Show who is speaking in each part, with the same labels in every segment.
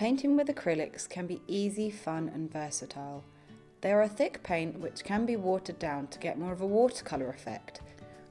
Speaker 1: Painting with acrylics can be easy, fun and versatile. They are a thick paint which can be watered down to get more of a watercolour effect,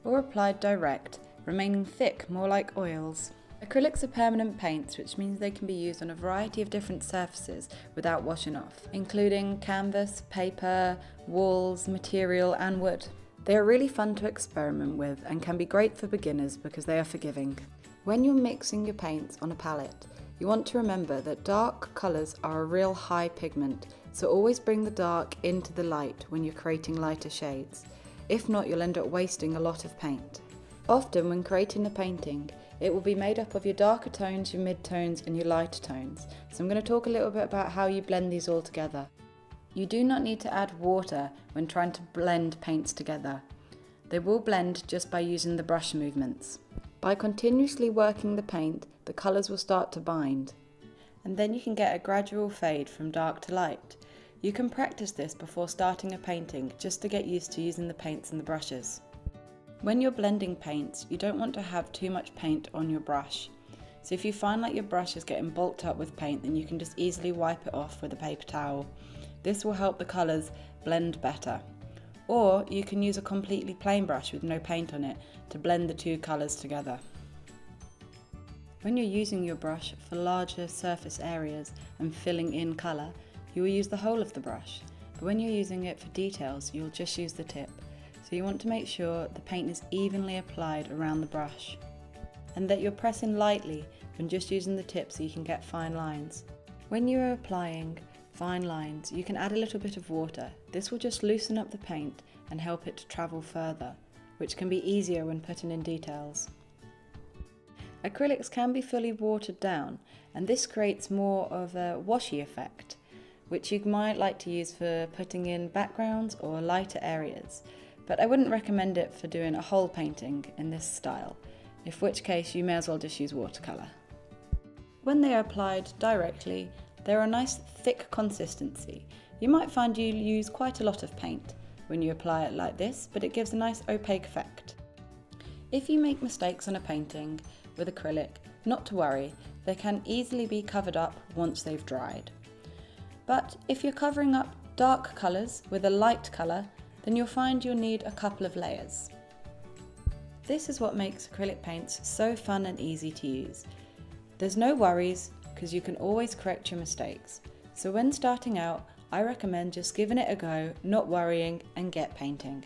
Speaker 1: or applied direct, remaining thick more like oils. Acrylics are permanent paints, which means they can be used on a variety of different surfaces without washing off, including canvas, paper, walls, material and wood. They are really fun to experiment with and can be great for beginners because they are forgiving. When you're mixing your paints on a palette, you want to remember that dark colours are a real high pigment, so always bring the dark into the light when you're creating lighter shades. If not, you'll end up wasting a lot of paint. Often when creating a painting, it will be made up of your darker tones, your mid-tones and your lighter tones. So I'm going to talk a little bit about how you blend these all together. You do not need to add water when trying to blend paints together. They will blend just by using the brush movements. By continuously working the paint, the colours will start to bind. And then you can get a gradual fade from dark to light. You can practice this before starting a painting just to get used to using the paints and the brushes. When you're blending paints, you don't want to have too much paint on your brush. So if you find like your brush is getting bulked up with paint, then you can just easily wipe it off with a paper towel. This will help the colours blend better. Or you can use a completely plain brush with no paint on it to blend the two colours together. When you're using your brush for larger surface areas and filling in colour, you will use the whole of the brush. But when you're using it for details, you'll just use the tip. So you want to make sure the paint is evenly applied around the brush and that you're pressing lightly when just using the tip so you can get fine lines. When you are applying fine lines, you can add a little bit of water. This will just loosen up the paint and help it to travel further, which can be easier when putting in details. Acrylics can be fully watered down, and this creates more of a washy effect, which you might like to use for putting in backgrounds or lighter areas. But I wouldn't recommend it for doing a whole painting in this style, in which case you may as well just use watercolour. When they are applied directly, they're a nice thick consistency. You might find you use quite a lot of paint when you apply it like this, but it gives a nice opaque effect. If you make mistakes on a painting with acrylic, not to worry, they can easily be covered up once they've dried. But if you're covering up dark colours with a light colour, then you'll find you'll need a couple of layers. This is what makes acrylic paints so fun and easy to use. There's no worries because you can always correct your mistakes. So when starting out, I recommend just giving it a go, not worrying, and get painting.